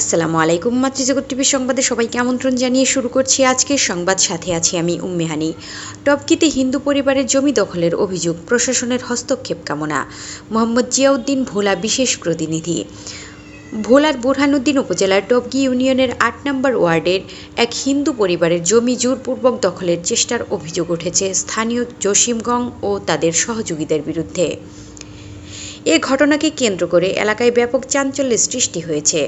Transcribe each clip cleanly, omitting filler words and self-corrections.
আসসালামু আলাইকুম। মাতৃজগৎ টিভির সংবাদে সবাইকে আমন্ত্রণ জানিয়ে শুরু করছি আজকের সংবাদ। সাথে আছি আমি উম্মেহানি। টপকিতে হিন্দু পরিবারের জমি দখলের অভিযোগ, প্রশাসনের হস্তক্ষেপ কামনা। মোহাম্মদ জিয়াউদ্দিন ভোলা বিশেষ প্রতিনিধি। ভোলার বুরহানুদ্দিন উপজেলার টপকি ইউনিয়নের ৮ নম্বর ওয়ার্ডের এক হিন্দু পরিবারের জমি জোরপূর্বক দখলের চেষ্টার অভিযোগ উঠেছে স্থানীয় জসিমগং ও তাদের সহযোগীদের বিরুদ্ধে। এ ঘটনাকে কেন্দ্র করে এলাকায় ব্যাপক চাঞ্চল্যের সৃষ্টি হয়েছে।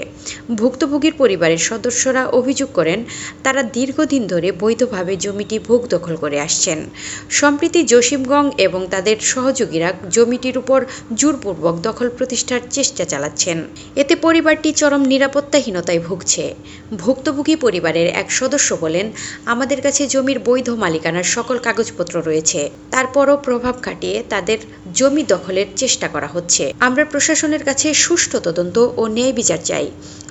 ভুক্তভোগীর পরিবারের সদস্যরা অভিযোগ করেন, তারা দীর্ঘদিন ধরে বৈধভাবে জমিটি ভোগ দখল করে আসছেন। সম্প্রতি জসিমগং এবং তাদের সহযোগীরা জমিটির উপর জোরপূর্বক দখল প্রতিষ্ঠার চেষ্টা চালাচ্ছেন। এতে পরিবারটি চরম নিরাপত্তাহীনতায় ভুগছে। ভুক্তভোগী পরিবারের এক সদস্য বলেন, আমাদের কাছে জমির বৈধ মালিকানার সকল কাগজপত্র রয়েছে, তারপরও প্রভাব খাটিয়ে তাদের জমি দখলের চেষ্টা করা হচ্ছে। আমরা প্রশাসনের কাছে সুষ্ঠু তদন্ত ও ন্যায় বিচার চাই।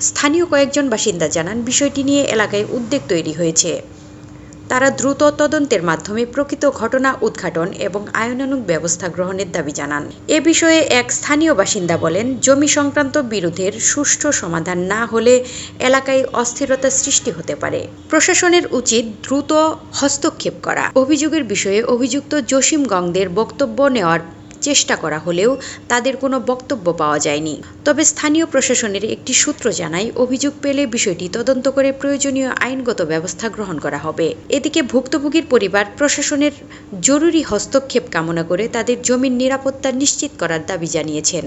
স্থানীয় কয়েকজন বাসিন্দা জানান, বিষয়টি নিয়ে এলাকায় উদ্বেগ তৈরি হয়েছে। তারা দ্রুত তদন্তের মাধ্যমে প্রকৃত ঘটনা উদ্ঘাটন এবং আইনানুগ ব্যবস্থা গ্রহণের দাবি জানান। এ বিষয়ে এক স্থানীয় বাসিন্দা বলেন, জমি সংক্রান্ত বিরোধের সুষ্ঠু সমাধান না হলে এলাকায় অস্থিরতা সৃষ্টি হতে পারে। প্রশাসনের উচিত দ্রুত হস্তক্ষেপ করা। অভিযোগের বিষয়ে অভিযুক্ত জসিমগংদের বক্তব্য নেওয়ার চেষ্টা করা হলেও তাদের কোনো বক্তব্য পাওয়া যায়নি। তবে স্থানীয় প্রশাসনের একটি সূত্র জানায়, অভিযোগ পেলে বিষয়টি তদন্ত করে প্রয়োজনীয় আইনগত ব্যবস্থা গ্রহণ করা হবে। এদিকে ভুক্তভোগীর পরিবার প্রশাসনের জরুরি হস্তক্ষেপ কামনা করে তাদের জমির নিরাপত্তা নিশ্চিত করার দাবি জানিয়েছেন।